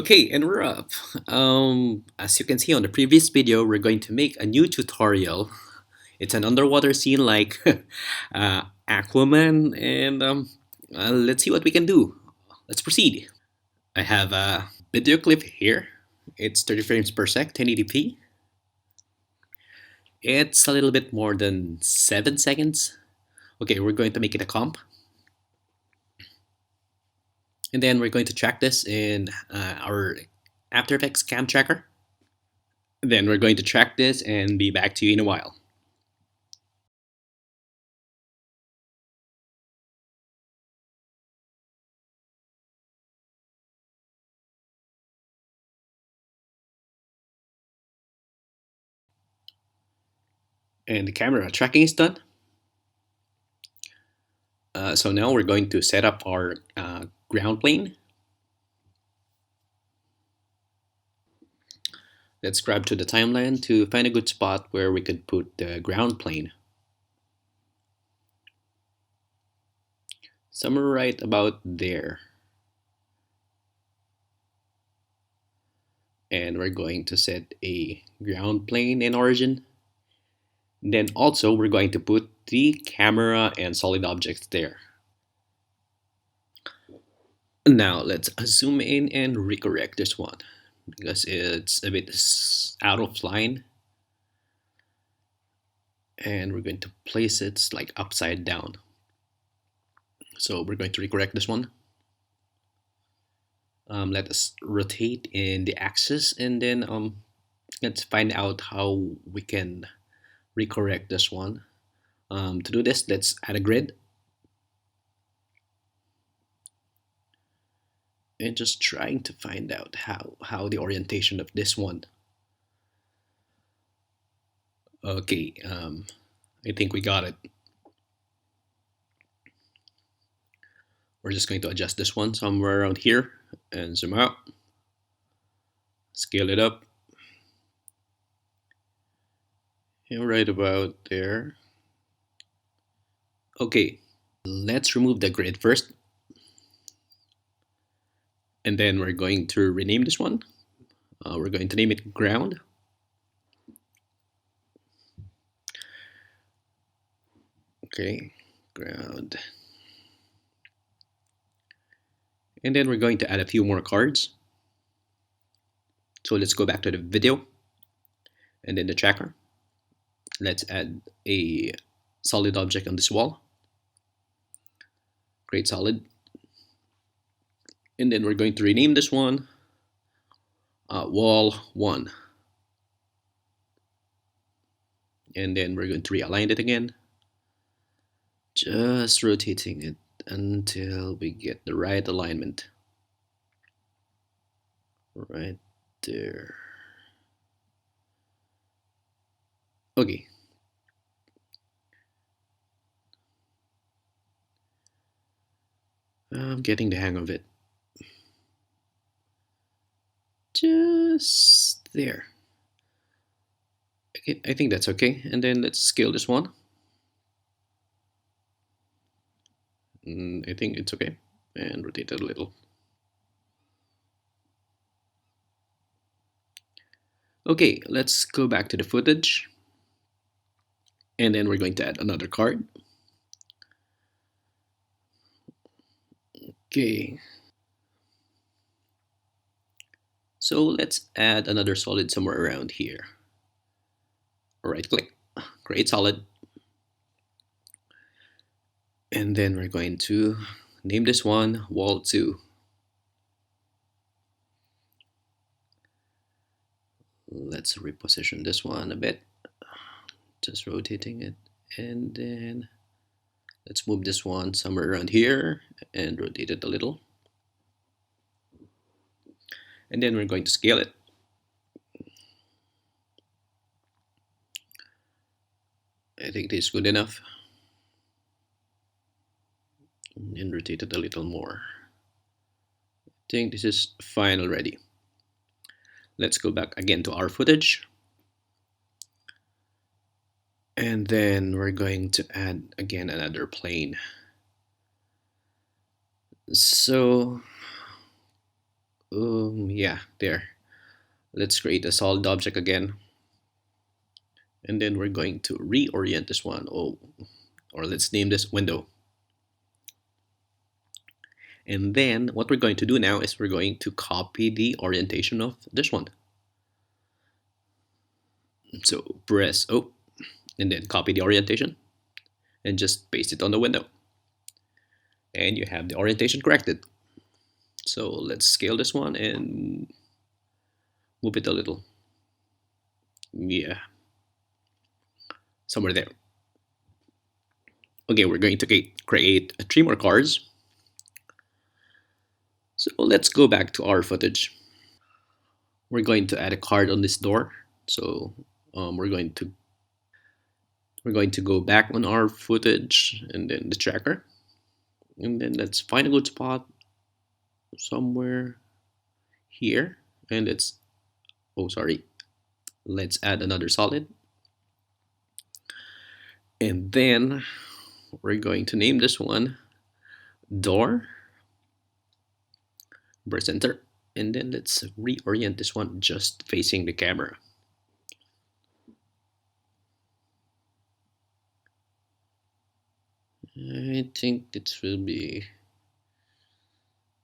Okay, and we're up. As you can see on the previous video, we're going to make a new tutorial. It's an underwater scene like Aquaman, and let's see what we can do. Let's proceed. I have a video clip here. It's 30 frames per sec, 1080p. It's a little bit more than 7 seconds. Okay, we're going to make it a comp. And then we're going to track this in our After Effects Cam Tracker. Then we're going to track this and be back to you in a while. And the camera tracking is done. So now we're going to set up our ground plane. Let's grab to the timeline to find a good spot where we could put the ground plane. Somewhere right about there. And we're going to set a ground plane in origin. Then also we're going to put the camera and solid objects there. Now let's zoom in and recorrect this one because it's a bit out of line. And we're going to place it like upside down. So we're going to recorrect this one. Let us rotate in the axis, and then let's find out how we can recorrect this one. To do this, let's add a grid and just trying to find out how the orientation of this one. Okay, I think we got it. We're just going to adjust this one somewhere around here and zoom out, scale it up, and right about there. Okay, let's remove the grid first, and then we're going to rename this one. We're going to name it ground. Okay, ground. And then we're going to add a few more cards. So let's go back to the video and then the tracker. Let's add a solid object on this wall. Create solid. And then we're going to rename this one wall 1. And then we're going to realign it again. Just rotating it until we get the right alignment. Right there. Okay. I'm getting the hang of it. Just there. Okay, I think that's okay. And then let's scale this one. I think it's okay. And rotate it a little. Okay, let's go back to the footage. And then we're going to add another card. Okay. So let's add another solid somewhere around here. Right click, create solid. And then we're going to name this one wall 2. Let's reposition this one a bit, just rotating it. And then let's move this one somewhere around here and rotate it a little. And then we're going to scale it. I think this is good enough. And rotate it a little more. I think this is fine already. Let's go back again to our footage. And then we're going to add again another plane. So Yeah, there. Let's create a solid object again. And then we're going to reorient this one. Oh, or let's name this window. And then what we're going to do now is we're going to copy the orientation of this one. So press O and then copy the orientation and just paste it on the window. And you have the orientation corrected. So let's scale this one and move it a little. Yeah, somewhere there. Okay, we're going to create three more cards. So let's go back to our footage. We're going to add a card on this door. So we're going to go back on our footage and then the tracker, and then let's find a good spot somewhere here, and let's oh sorry, let's add another solid, and then we're going to name this one door, press enter, and then let's reorient this one just facing the camera. I think it will be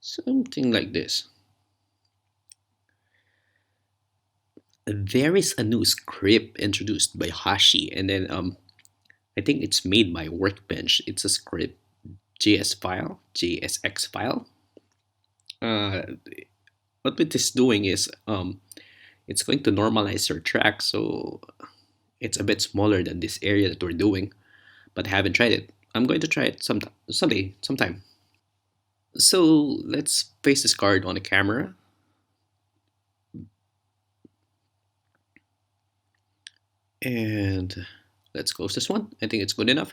something like this. There is a new script introduced by Hashi, and then I think it's made by Workbench. It's a script JSX file. Uh, what it is doing is it's going to normalize your track, so it's a bit smaller than this area that we're doing. But I haven't tried it. I'm going to try it sometime. So let's place this card on the camera, and let's close this one. I think it's good enough.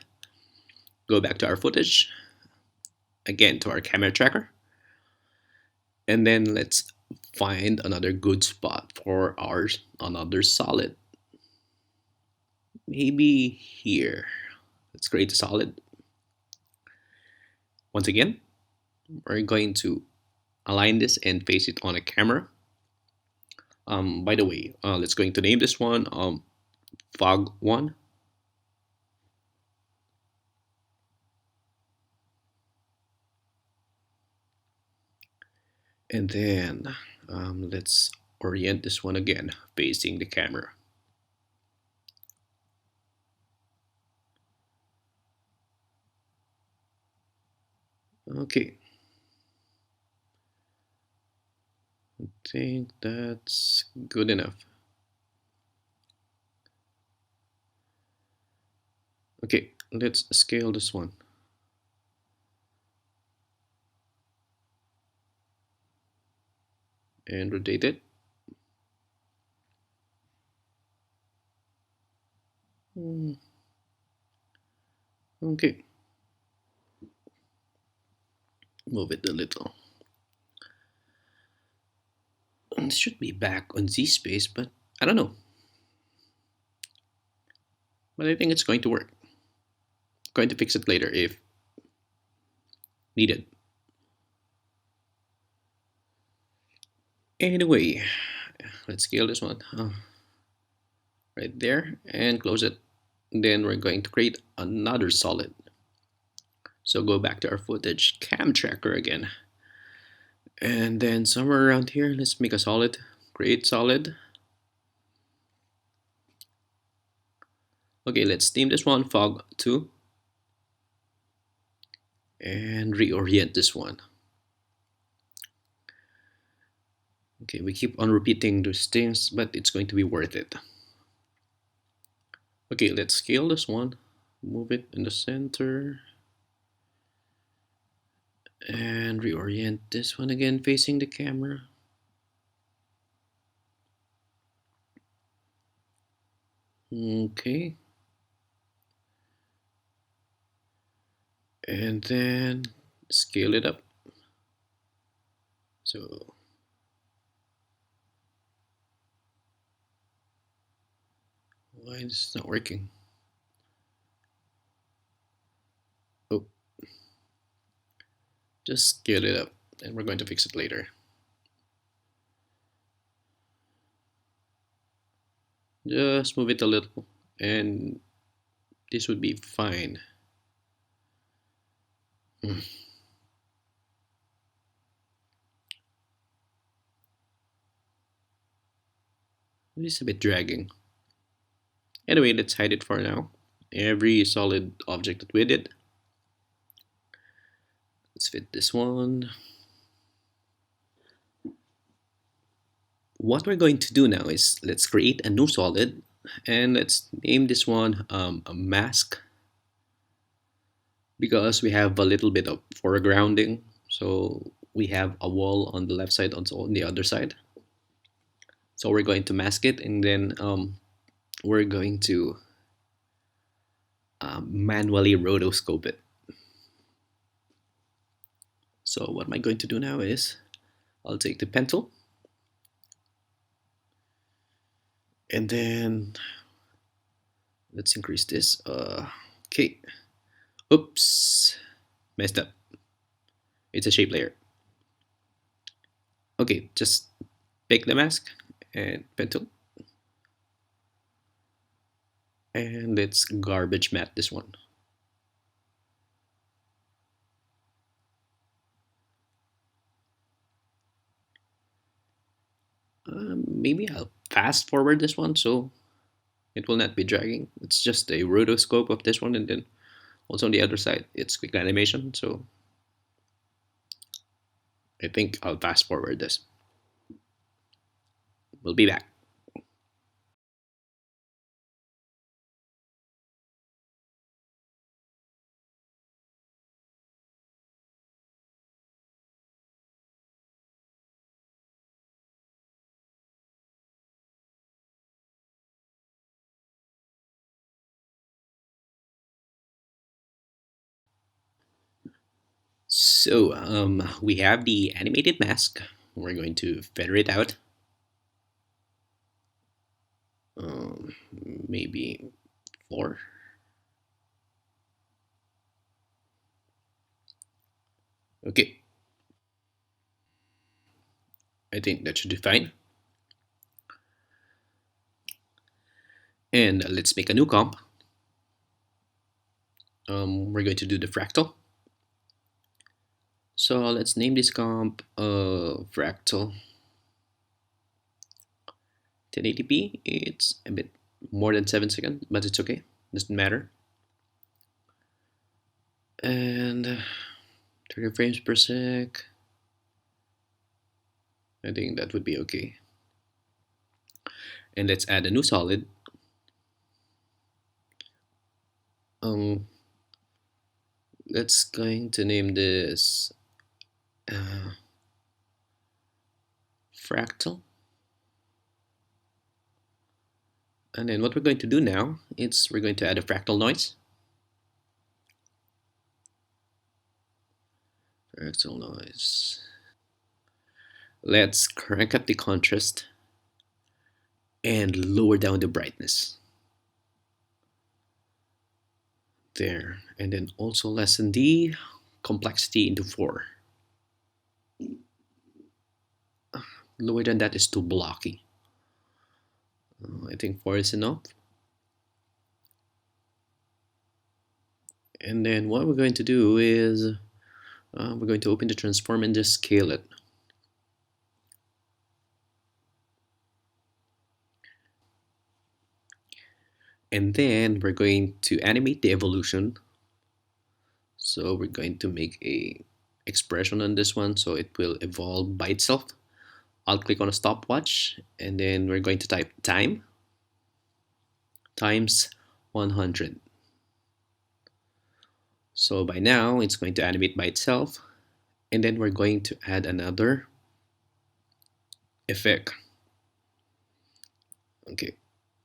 Go back to our footage, again to our camera tracker, and then let's find another good spot for ours, another solid. Maybe here. Let's create a solid. Once again, we're going to align this and face it on a camera. By the way, let's going to name this one fog one. And then let's orient this one again, facing the camera. Okay, I think that's good enough. Okay, let's scale this one. And rotate it. Mm, okay, move it a little. It should be back on Z space, but I don't know. But I think it's going to work. Going to fix it later if needed. Anyway, let's scale this one right there and close it. Then we're going to create another solid. So go back to our footage cam tracker again. And then somewhere around here, let's make a solid. Create solid. Okay, let's name this one fog 2 and reorient this one. Okay, we keep on repeating those things, but it's going to be worth it. Okay, let's scale this one, move it in the center, and reorient this one again facing the camera. Okay, and then scale it up. So why is this not working? Oh, just scale it up, and we're going to fix it later. Just move it a little, and this would be fine. Mm, it's a bit dragging. Anyway, let's hide it for now. Every solid object that we did. Let's fit this one. What we're going to do now is let's create a new solid, and let's name this one a mask, because we have a little bit of foregrounding. So we have a wall on the left side, also on the other side. So we're going to mask it, and then we're going to manually rotoscope it. So what am I going to do now is I'll take the pen tool, and then let's increase this. Okay. Oops. Messed up. It's a shape layer. Okay, just pick the mask and pen tool, and let's garbage matte this one. Maybe I'll fast forward this one so it will not be dragging. It's just a rotoscope of this one, and then also on the other side it's quick animation, so I think I'll fast forward this. We'll be back. So we have the animated mask. We're going to feather it out. um, Maybe 4. Okay, I think that should be fine. And let's make a new comp. We're going to do the fractal. So let's name this comp fractal 1080p. It's a bit more than 7 seconds, but it's okay. Doesn't matter. And 30 frames per sec. I think that would be okay. And let's add a new solid. Um, let's going to name this uh, fractal. And then what we're going to do now is we're going to add a fractal noise. Fractal noise. Let's crank up the contrast and lower down the brightness. There. And then also lessen the complexity into 4. Lower than that is too blocky. I think 4 is enough. And then what we're going to do is we're going to open the transform and just scale it. And then we're going to animate the evolution. So we're going to make a expression on this one, so it will evolve by itself. I'll click on a stopwatch, and then we're going to type time times 100. So by now it's going to animate by itself, and then we're going to add another effect. Okay,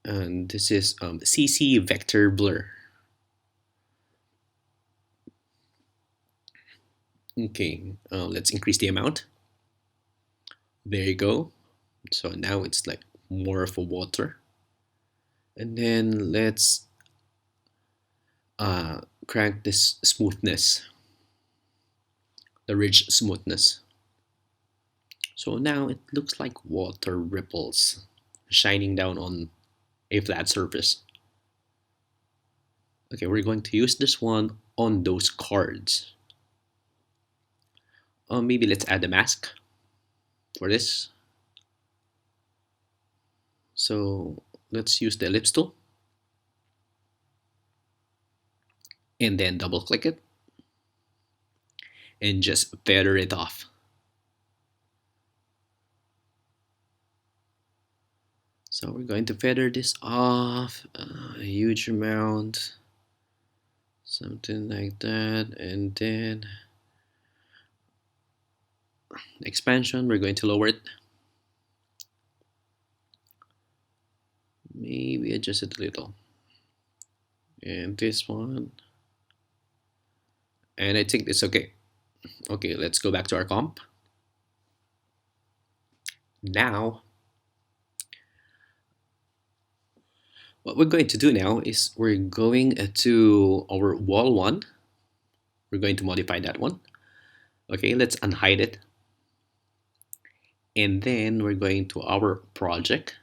and this is CC vector blur. Okay, let's increase the amount. There you go. So now it's like more of a water. And then let's crank this smoothness, the ridge smoothness. So now it looks like water ripples shining down on a flat surface. Okay, we're going to use this one on those cards. Maybe let's add a mask for this. So let's use the ellipse tool and then double click it and just feather it off. So we're going to feather this off a huge amount, something like that, and then the expansion, we're going to lower it. Maybe adjust it a little. And this one. And I think it's okay. Okay, let's go back to our comp. Now, what we're going to do now is we're going to our wall one. We're going to modify that one. Okay, let's unhide it. And then we're going to our project.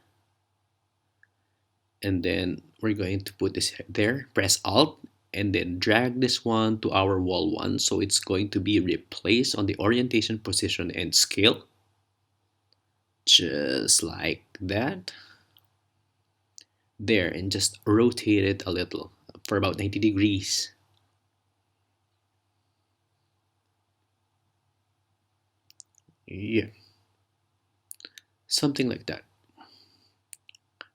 And then we're going to put this there, press Alt, and then drag this one to our wall one. So it's going to be replaced on the orientation, position, and scale. Just like that. There, and just rotate it a little for about 90 degrees. Yeah, something like that.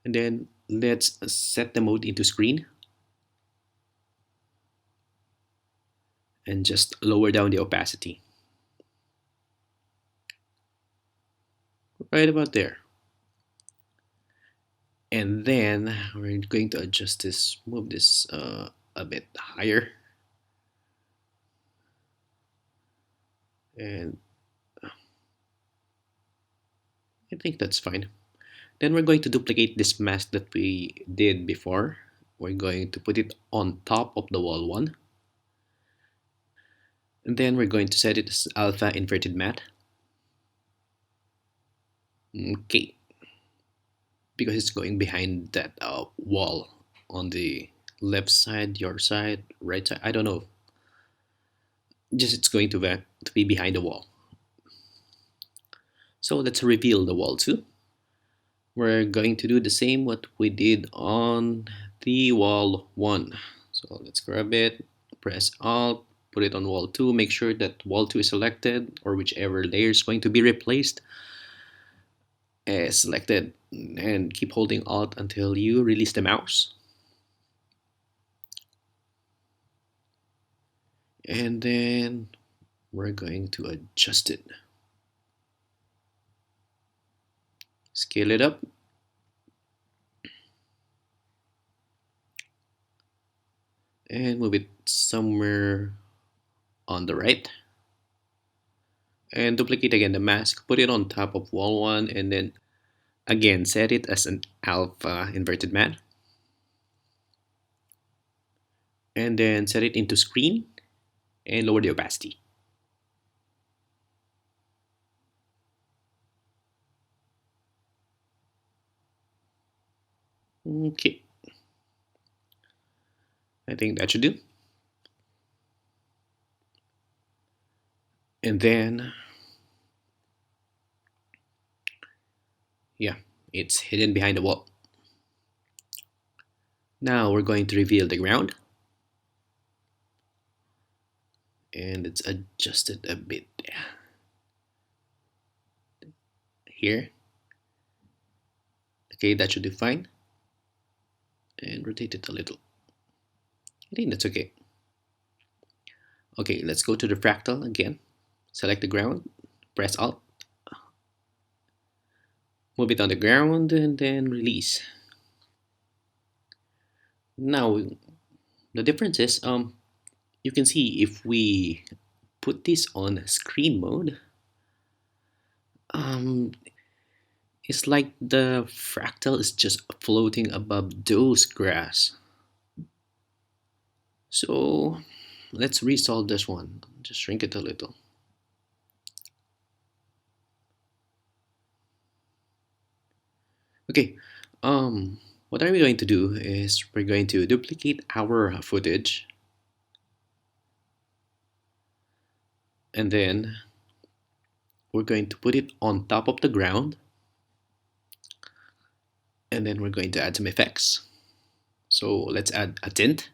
And then let's set the mode into screen and just lower down the opacity right about there. And then we're going to adjust this, move this a bit higher, and I think that's fine. Then we're going to duplicate this mask that we did before. We're going to put it on top of the wall one. And then we're going to set it as alpha inverted matte. Okay, because it's going behind that wall on the left side, your side, right side. I don't know. Just it's going to be behind the wall. So let's reveal the wall too. We're going to do the same what we did on the wall one. So let's grab it, press Alt, put it on wall 2, make sure that wall 2 is selected or whichever layer is going to be replaced is selected, and keep holding Alt until you release the mouse. And then we're going to adjust it. Scale it up. And move it somewhere on the right. And duplicate again the mask, put it on top of wall 1, and then again set it as an alpha inverted matte. And then set it into screen and lower the opacity. Okay, I think that should do. And then, yeah, it's hidden behind the wall. Now we're going to reveal the ground. And it's adjusted a bit here. Okay, that should do fine. And rotate it a little. I think that's okay. Okay, let's go to the fractal again. Select the ground, press Alt, move it on the ground, and then release. Now, the difference is, you can see if we put this on screen mode, um, it's like the fractal is just floating above those grass. So let's resolve this one. Just shrink it a little. Okay, What are we going to do is we're going to duplicate our footage, and then we're going to put it on top of the ground, and then we're going to add some effects. So let's add a tint,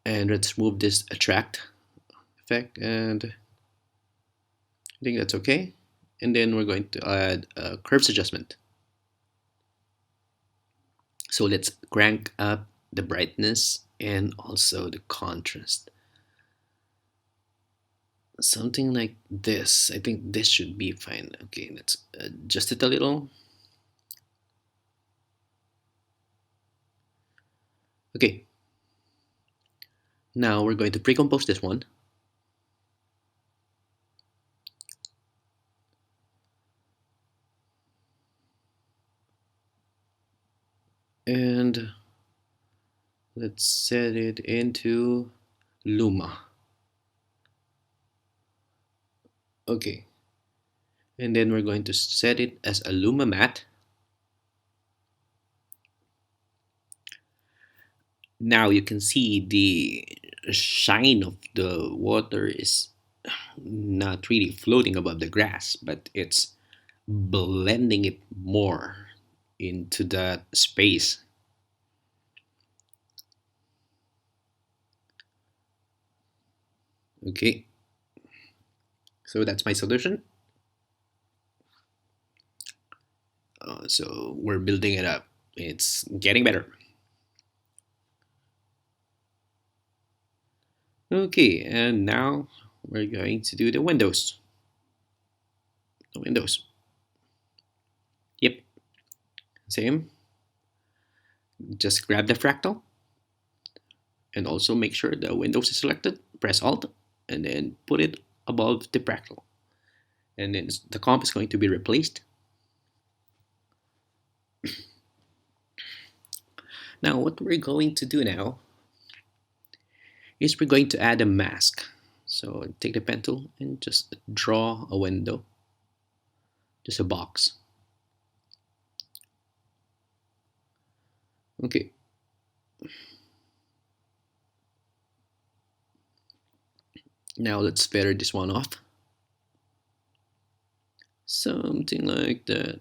and let's move this attract effect, and I think that's okay. And then we're going to add a curves adjustment. So let's crank up the brightness and also the contrast. Something like this. I think this should be fine. Okay, let's adjust it a little. Okay. Now we're going to pre-compose this one. And let's set it into Luma. Okay. And then we're going to set it as a Luma matte. Now you can see the shine of the water is not really floating above the grass, but it's blending it more into that space. Okay, so that's my solution. So we're building it up. It's getting better. Okay, and now we're going to do the windows. The windows. Yep, same. Just grab the fractal and also make sure the windows is selected. Press Alt and then put it above the fractal. And then the comp is going to be replaced. Now what we're going to do now is we're going to add a mask. So take the pen tool and just draw a window, just a box. Okay. Now let's feather this one off. Something like that.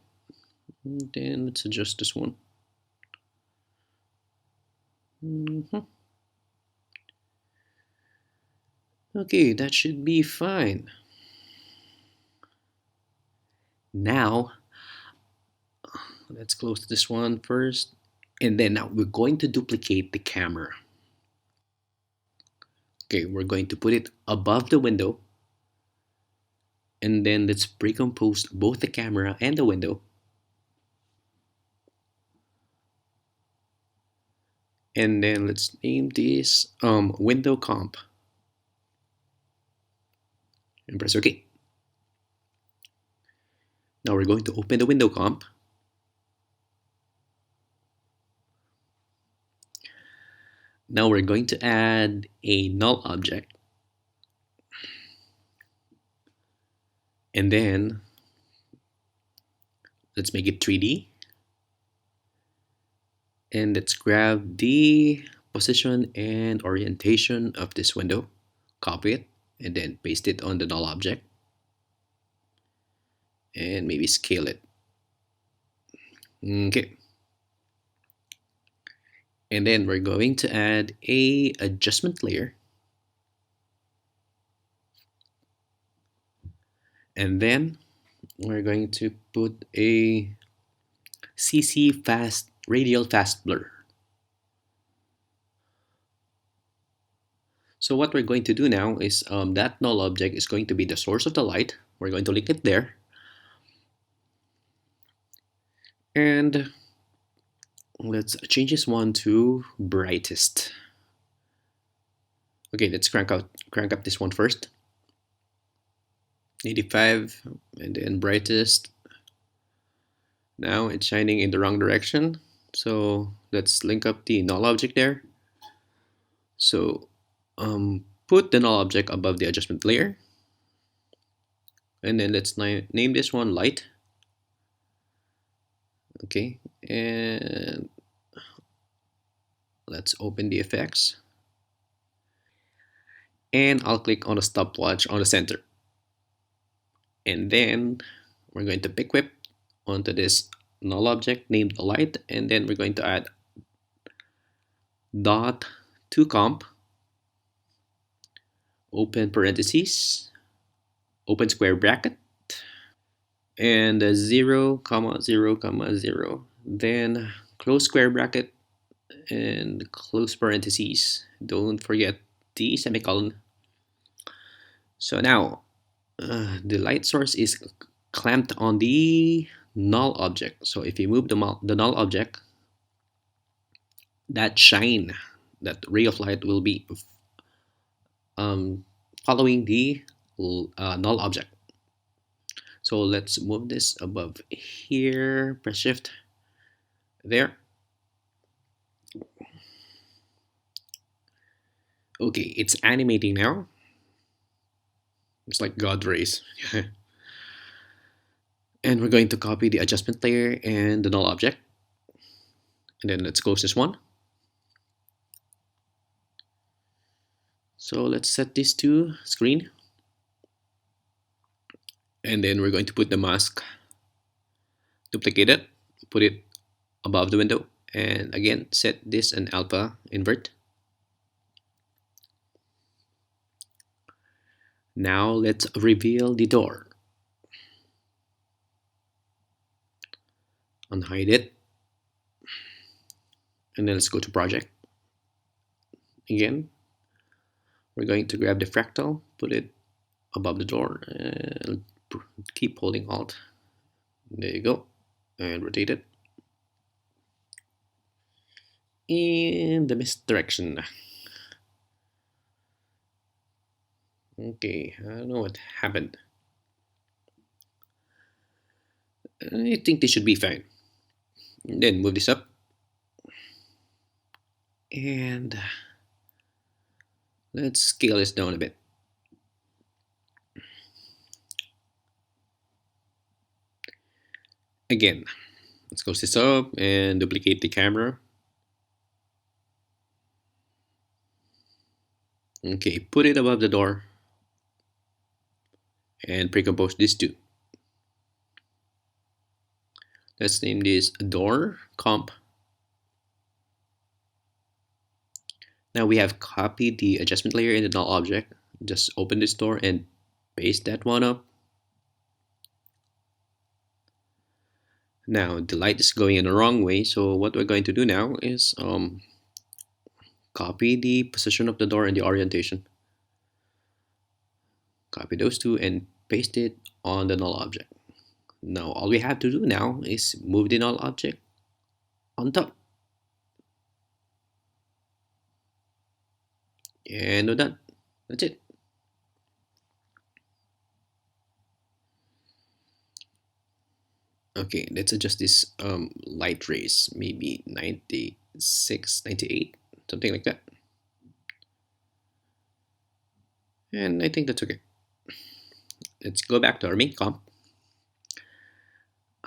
And then let's adjust this one. Okay, that should be fine. Now, let's close this one first. And then now we're going to duplicate the camera. Okay, we're going to put it above the window. And then let's pre-compose both the camera and the window. And then let's name this window comp. And press OK. Now we're going to open the window comp. Now we're going to add a null object. And then let's make it 3D. And let's grab the position and orientation of this window, copy it, and then paste it on the null object. And maybe scale it. Okay. And then we're going to add a adjustment layer. And then we're going to put a CC fast radial fast blur. So what we're going to do now is that null object is going to be the source of the light. We're going to link it there. And let's change this one to brightest. Okay, let's crank up this one first. 85 and then brightest. Now it's shining in the wrong direction. So let's link up the null object there. So put the null object above the adjustment layer. And then let's name this one light. Okay, and let's open the effects, and I'll click on the stopwatch on the center, and then we're going to pick whip onto this null object named light, and then we're going to add dot to comp, open parentheses, open square bracket, and 0 comma 0 comma 0, then close square bracket and close parentheses. Don't forget the semicolon. So now the light source is clamped on the null object. So if you move the null object, that shine, that ray of light will be um, following the null object. So let's move this above here, press shift there. Okay, it's animating now. It's like God rays. And we're going to copy the adjustment layer and the null object. And then let's close this one. So let's set this to screen. And then we're going to put the mask, duplicate it, put it above the window. And again, set this an alpha invert. Now let's reveal the door. Unhide it. And then let's go to project. Again, we're going to grab the fractal, put it above the door, and keep holding Alt. There you go. And rotate it in the misdirection. Okay, I don't know what happened. I think this should be fine. And then move this up. And let's scale this down a bit. Again, let's close this up and duplicate the camera. Okay, put it above the door and pre-compose this too. Let's name this door comp. Now we have copied the adjustment layer in the null object. Just open this door and paste that one up. Now the light is going in the wrong way, so what we're going to do now is copy the position of the door and the orientation. Copy those two and paste it on the null object. Now all we have to do now is move the null object on top. And we're done. That's it. Okay, let's adjust this light rays, maybe 96, 98, something like that. And I think that's okay. Let's go back to our main comp.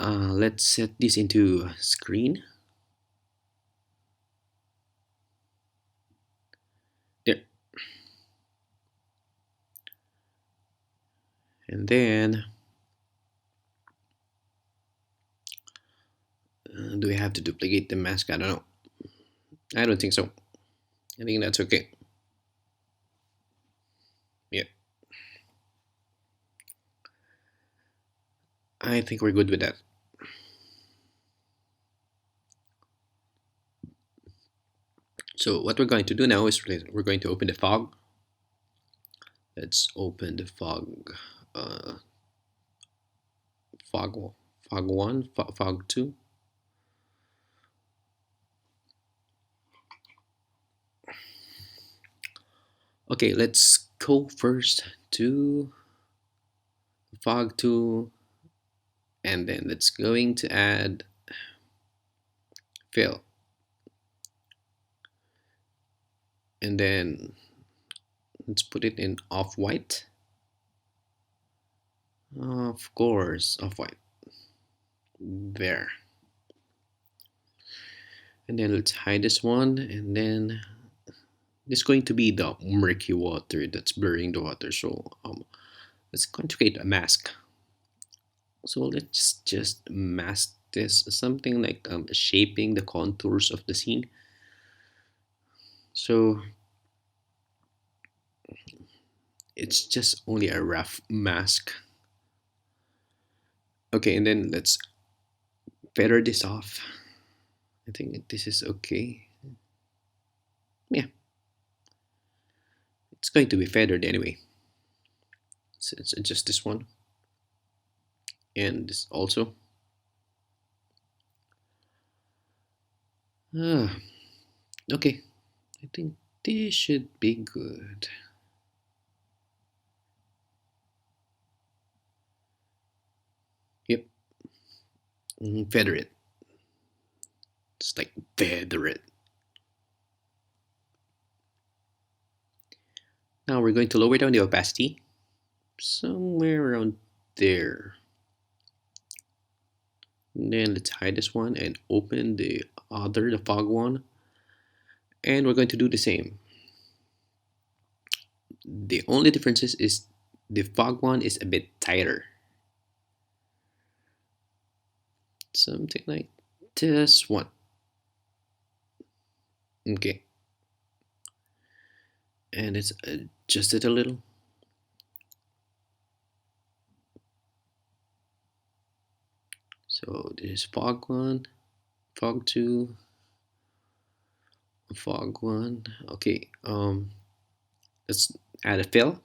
Let's set this into screen. There. And then, do we have to duplicate the mask? I don't know. I don't think so. I think that's okay. Yeah. I think we're good with that. So what we're going to do now is we're going to open the fog. Let's open the fog. Fog 1, fog 2. Okay, let's go first to fog 2, and then let's going to add fill. And then let's put it in off-white. Of course, off-white. There. And then let's hide this one, and then this is going to be the murky water that's blurring the water. So let's going to create a mask. So let's just mask this, something like shaping the contours of the scene. So it's just only a rough mask. Okay, and then let's feather this off. I think this is okay. Yeah, it's going to be feathered anyway. So let's adjust this one and this also. Ah, okay, I think this should be good. Yep, feather it. It's like feather it. Now we're going to lower down the opacity somewhere around there. And then let's hide this one and open the fog one. And we're going to do the same. The only difference is the fog one is a bit tighter. Something like this one. Okay. And it's adjusted a little. So this is fog one, fog two, fog one. Okay. Let's add a fill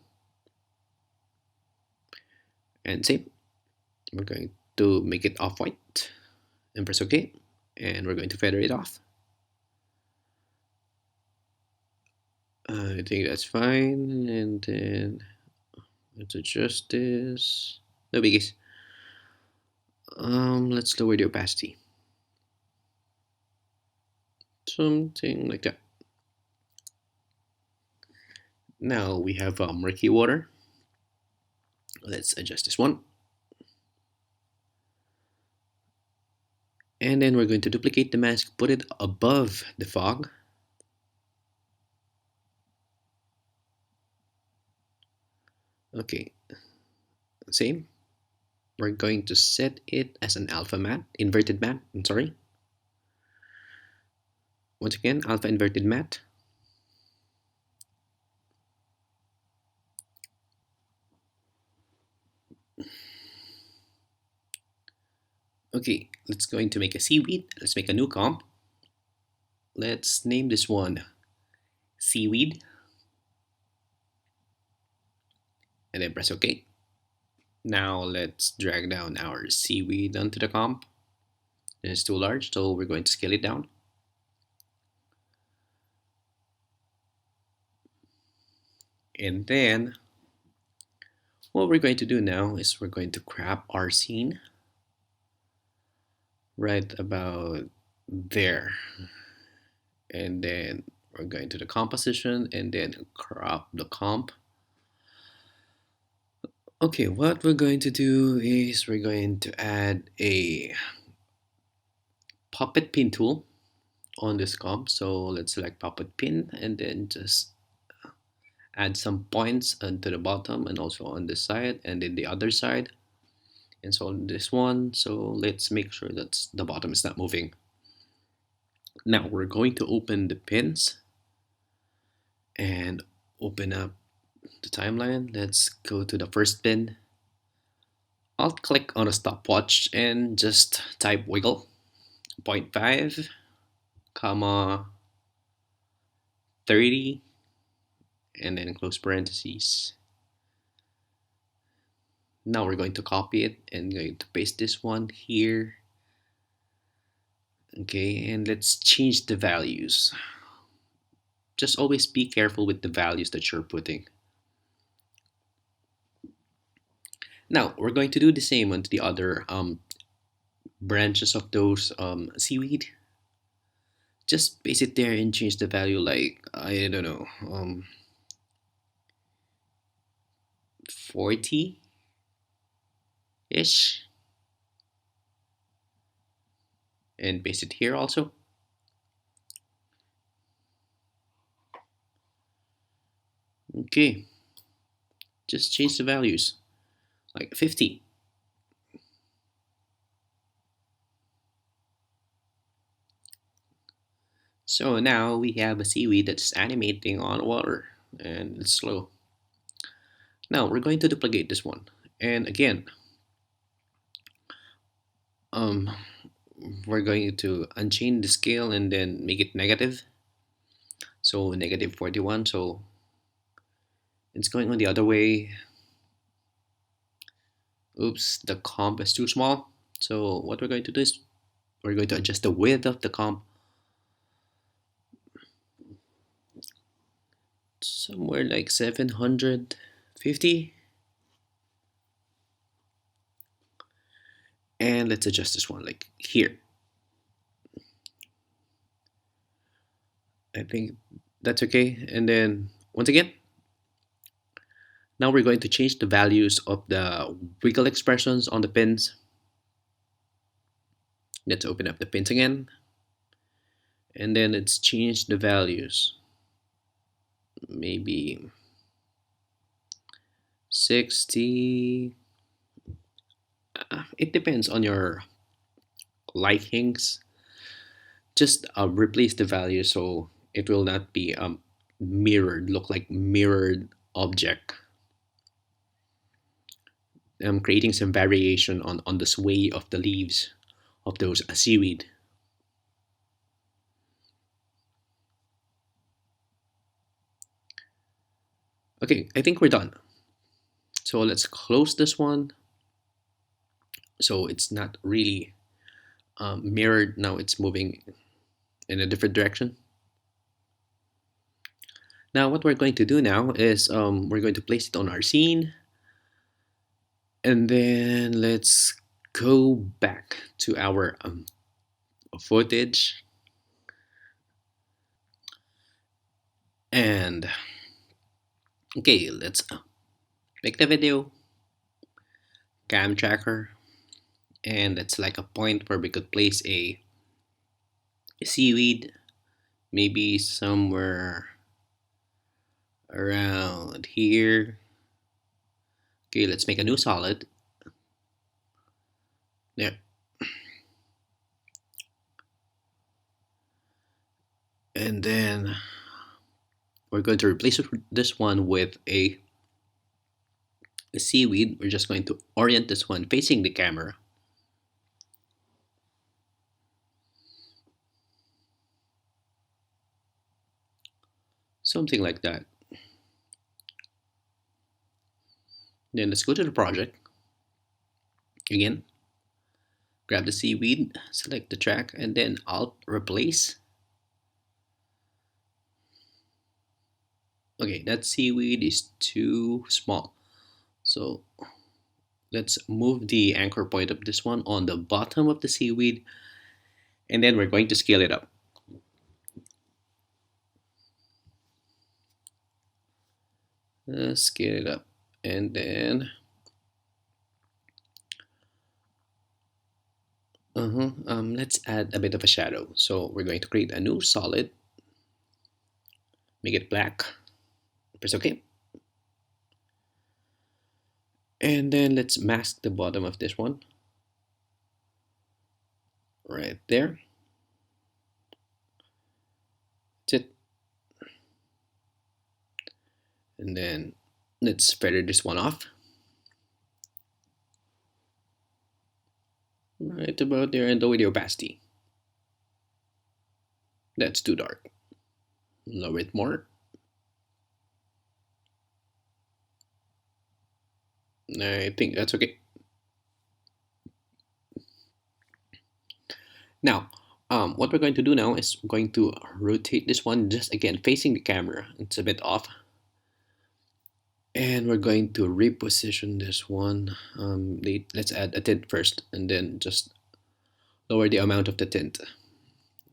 and same. We're going to make it off-white and press OK. And we're going to feather it off. I think that's fine. And then let's adjust this. No biggies. Let's lower the opacity. Something like that. Now we have murky water. Let's adjust this one. And then we're going to duplicate the mask, put it above the fog. Okay, same. We're going to set it as an alpha matte, inverted matte, I'm sorry. Once again, alpha inverted matte. Okay, let's going to make a seaweed. Let's make a new comp. Let's name this one seaweed. And then press OK. Now let's drag down our seaweed onto the comp. It's too large, so we're going to scale it down. And then what we're going to do now is we're going to crop our scene right about there. And then we're going to the composition and then crop the comp. Okay, what we're going to do is we're going to add a puppet pin tool on this comp. So let's select puppet pin and then just add some points onto the bottom and also on this side and then the other side. And so on this one, so let's make sure that the bottom is not moving. Now we're going to open the pins and open up the timeline. Let's go to the first pin. I'll click on a stopwatch and just type wiggle 0.5 comma 30 and then close parentheses. Now we're going to copy it and going to paste this one here. Okay, and let's change the values. Just always be careful with the values that you're putting. Now we're going to do the same onto the other branches of those seaweed. Just paste it there and change the value like I don't know 40 ish and paste it here also. Okay, just change the values like 50. So now we have a seaweed that's animating on water and it's slow. Now we're going to duplicate this one. And again, um, we're going to unchain the scale and then make it negative. So negative 41. So it's going on the other way. Oops, the comp is too small. So what we're going to do is we're going to adjust the width of the comp somewhere like 750. And let's adjust this one like here. I think that's okay. And then once again, now we're going to change the values of the wiggle expressions on the pins. Let's open up the pins again. And then let's change the values. Maybe 60. It depends on your likings. Just replace the value so it will not be mirrored, look like mirrored object. Creating some variation on the sway of the leaves of those seaweed. Okay, I think we're done. So let's close this one. So it's not really mirrored. Now it's moving in a different direction. Now what we're going to do now is we're going to place it on our scene. And then let's go back to our footage. And okay, let's make the video, cam tracker, and that's like a point where we could place a seaweed, maybe somewhere around here. Okay, let's make a new solid. There. And then we're going to replace this one with a seaweed. We're just going to orient this one facing the camera. Something like that. Then let's go to the project. Again, grab the seaweed, select the track, and then Alt replace. Okay, that seaweed is too small. So let's move the anchor point of this one on the bottom of the seaweed, and then we're going to scale it up. Scale it up, and then let's add a bit of a shadow. So we're going to create a new solid, make it black, press OK. And then let's mask the bottom of this one right there. That's it. And then let's feather this one off. Right about there, and lower the opacity. That's too dark. Lower it more. I think that's okay. Now, what we're going to do now is we're going to rotate this one just again facing the camera. It's a bit off. And we're going to reposition this one. Let's add a tint first and then just lower the amount of the tint.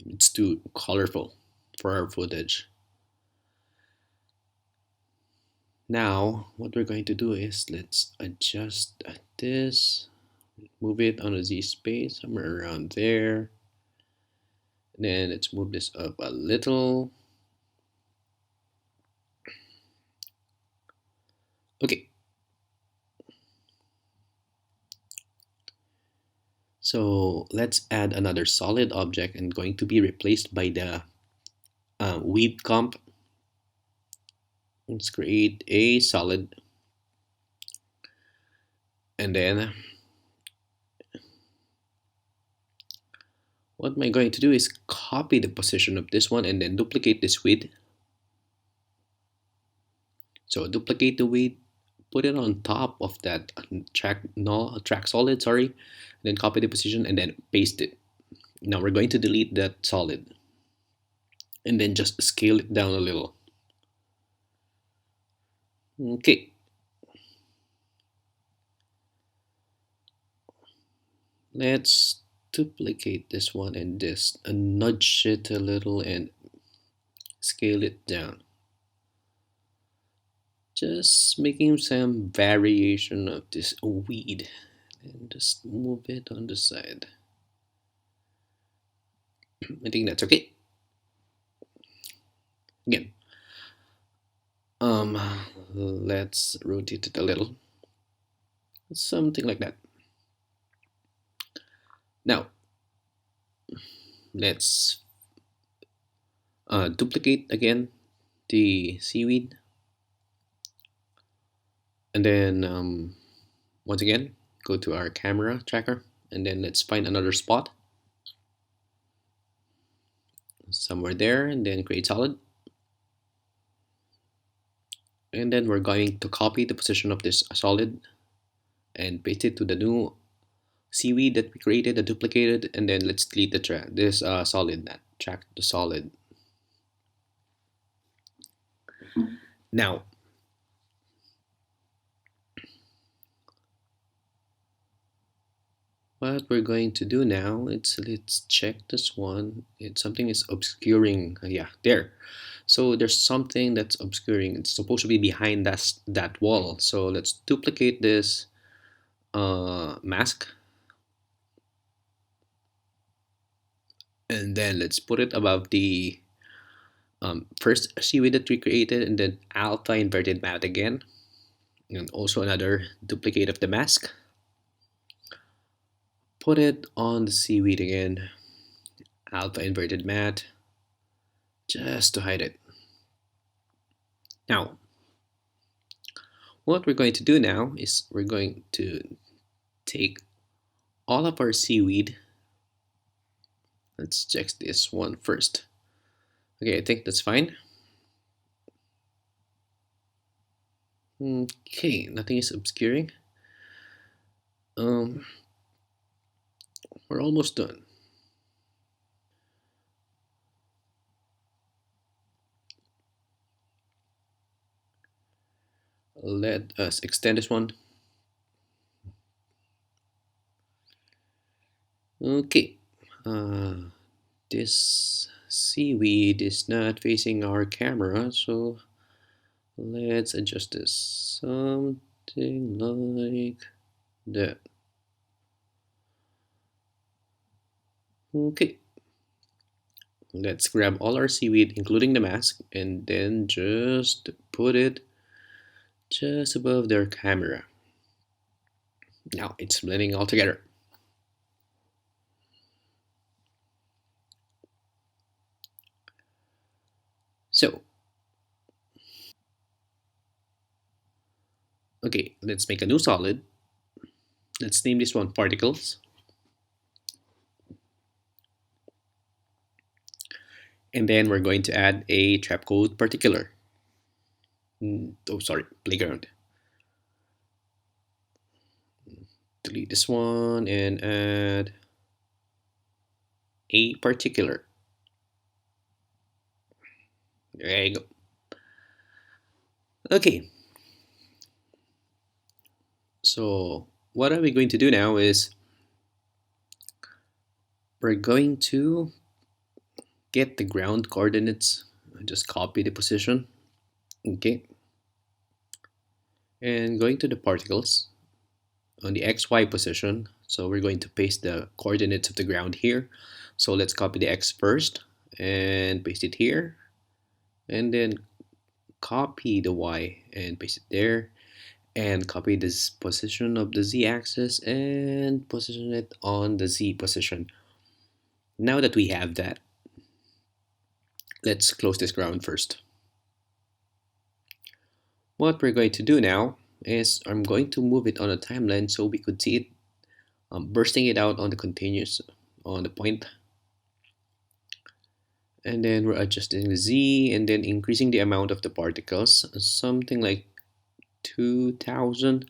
It's too colorful for our footage. Now, what we're going to do is let's adjust this, move it on a Z space, somewhere around there. And then let's move this up a little. Okay, so let's add another solid object and going to be replaced by the weed comp. Let's create a solid, and then what am I going to do is copy the position of this one and then duplicate this weed. So duplicate the weed, put it on top of that track no track solid, sorry, then copy the position and then paste it. Now we're going to delete that solid and then just scale it down a little. Okay, let's duplicate this one and just nudge it a little and scale it down. Just making some variation of this weed and just move it on the side. I think that's okay. Again, um, let's rotate it a little, something like that. Now, let's duplicate again the seaweed, and then once again, go to our camera tracker, and then let's find another spot somewhere there, and then create solid. And then we're going to copy the position of this solid and paste it to the new seaweed that we created, the duplicated, and then let's delete the this solid, that track the solid. Now, what we're going to do now, let's check this one. Something is obscuring. Yeah, there. So there's something that's obscuring. It's supposed to be behind that wall. So let's duplicate this mask, and then let's put it above the first seaweed that we created, and then alpha inverted matte again, and also another duplicate of the mask. Put it on the seaweed again, alpha inverted matte, just to hide it. Now, what we're going to do now is we're going to take all of our seaweed. Let's check this one first. Okay, I think that's fine. Okay, nothing is obscuring. Um, we're almost done. Let us extend this one. Okay, this seaweed is not facing our camera, so let's adjust this something like that. Okay, let's grab all our seaweed, including the mask, and then just put it just above their camera. Now it's blending all together. So, okay, let's make a new solid. Let's name this one particles. And then we're going to add a trapcode particular. Oh, sorry, playground. Delete this one and add a particular. There you go. Okay, so what are we going to do now is we're going to get the ground coordinates. Just copy the position. Okay, and going to the particles on the XY position. So we're going to paste the coordinates of the ground here. So let's copy the X first and paste it here, and then copy the Y and paste it there, and copy this position of the z-axis and position it on the z position. Now that we have that, let's close this ground first. What we're going to do now is I'm going to move it on a timeline so we could see it bursting it out on the continuous on the point, and then we're adjusting the z and then increasing the amount of the particles, something like 2000,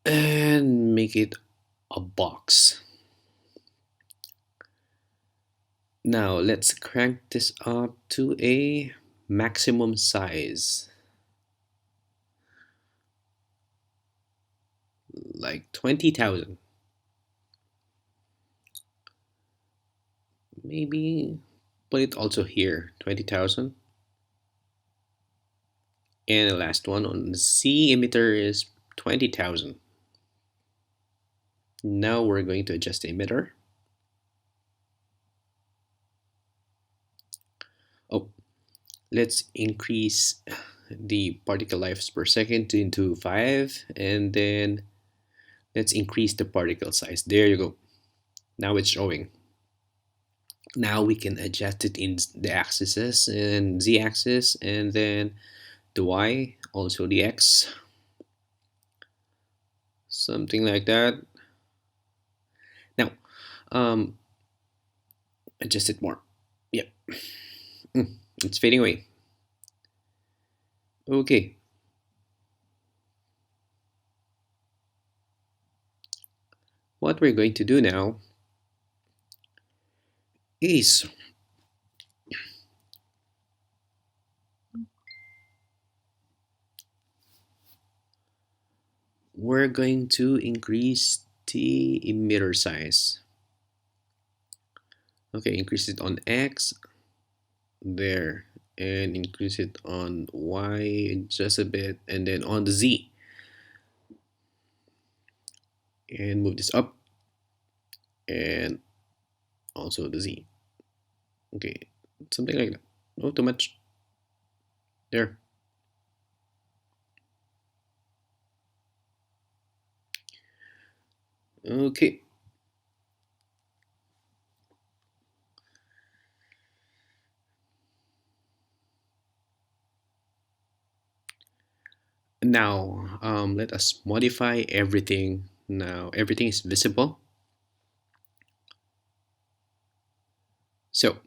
and make it a box. Now let's crank this up to a maximum size, like 20,000. Maybe put it also here, 20,000. And the last one on the Z emitter is 20,000. Now we're going to adjust the emitter. Oh, let's increase the particle lives per second into 5, and then let's increase the particle size. There you go. Now it's showing. Now we can adjust it in the axes and z-axis, and then the y, also the x, something like that. Now, adjust it more. Yep, it's fading away. Okay. What we're going to do now is we're going to increase the emitter size. Okay, increase it on X, there, and increase it on Y just a bit, and then on the Z. And move this up, and also the Z. Okay, something like that. Not too much. There. Okay. Now, let us modify everything. Now, everything is visible. So,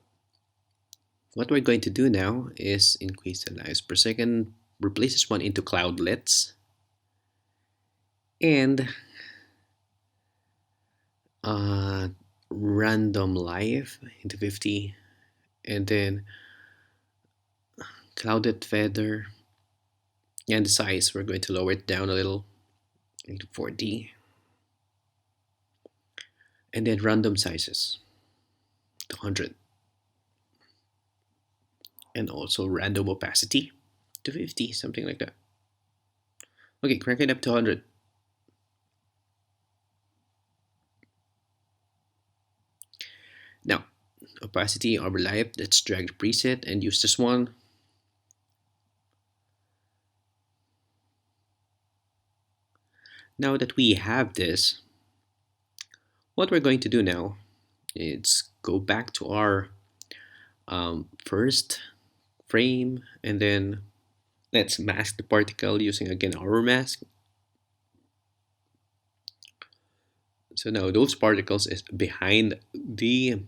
what we're going to do now is increase the lives per second, replace this one into cloudlets, and uh, random live into 50, and then clouded feather, and the size we're going to lower it down a little into 40, and then random sizes to 100, and also random opacity to 50, something like that. Okay, crank it up to 100. Now, opacity overlap, let's drag the preset and use this one. Now that we have this, what we're going to do now is go back to our first frame, and then let's mask the particle using again our mask. So now those particles is behind the,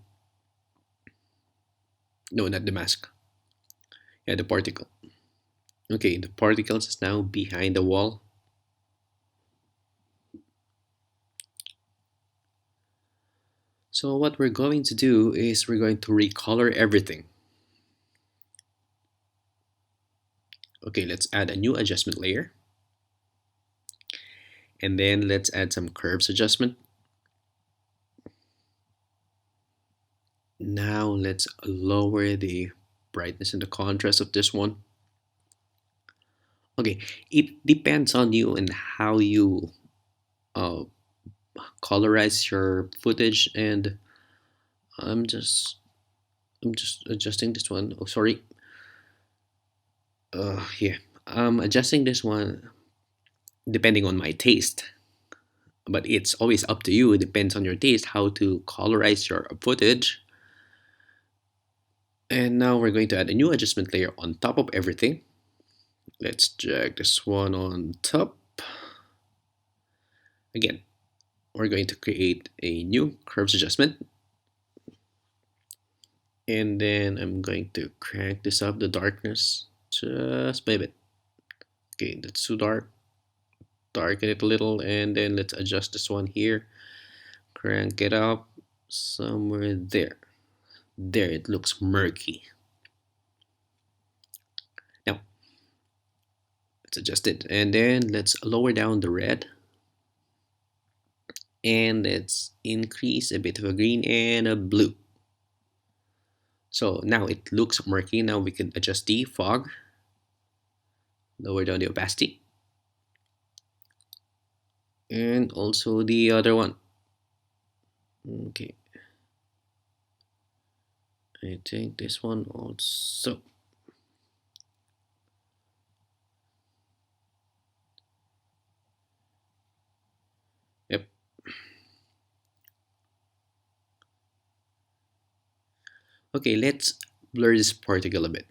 no, not the mask, yeah, the particle. Okay, the particles is now behind the wall. So what we're going to do is we're going to recolor everything. Okay, let's add a new adjustment layer, and then let's add some curves adjustment. Now let's lower the brightness and the contrast of this one. Okay, it depends on you and how you uh, colorize your footage, and I'm just I'm just adjusting this one. Oh, sorry. Yeah. Adjusting this one depending on my taste, but it's always up to you. It depends on your taste how to colorize your footage. And now we're going to add a new adjustment layer on top of everything. Let's drag this one on top. Again, we're going to create a new curves adjustment. And then I'm going to crank this up, the darkness, just by a bit. Okay, that's too dark. Darken it a little, and then let's adjust this one here. Crank it up somewhere there. There, it looks murky. Now, let's adjust it, and then let's lower down the red. And let's increase a bit of a green and a blue. So now it looks murky. Now we can adjust the fog. Lower down the opacity. And also the other one. Okay. I think this one also. Yep. Okay, let's blur this particle a bit.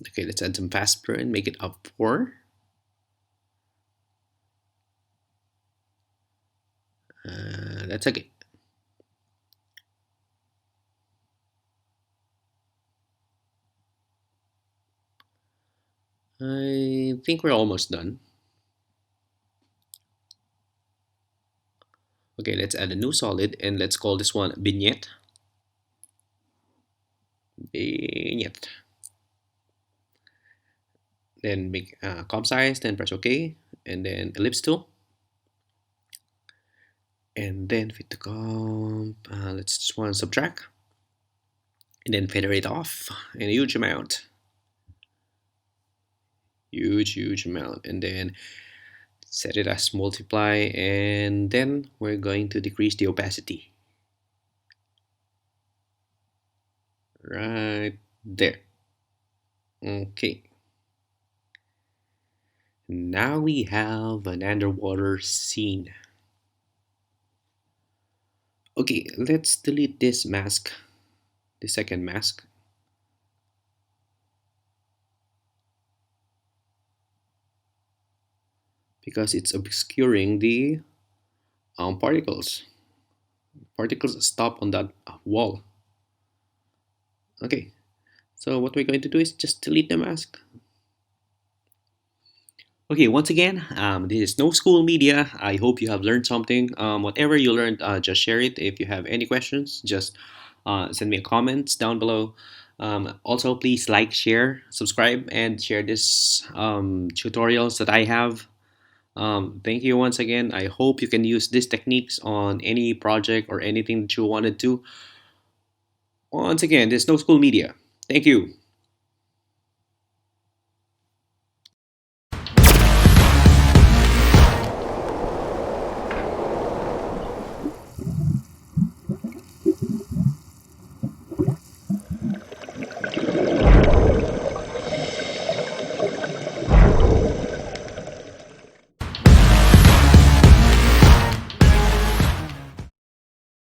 Okay, let's add some fast blur and make it up 4. That's okay. I think we're almost done. Okay, let's add a new solid and let's call this one vignette. Vignette. Then make comp size, then press OK, and then ellipse tool. And then fit the comp, let's just want to subtract. And then federate off in a huge amount. Huge amount. And then set it as multiply, and then we're going to decrease the opacity. Right there. Okay. Now we have an underwater scene. Okay, let's delete this mask, the second mask. Because it's obscuring the particles. Particles stop on that wall. Okay, so what we're going to do is just delete the mask. Okay, once again, this is No School Media. I hope you have learned something. Whatever you learned, just share it. If you have any questions, just send me a comments down below. Also, please like, share, subscribe, and share this tutorials that I have. Thank you once again. I hope you can use these techniques on any project or anything that you wanted to. Once again, this is No School Media. Thank you.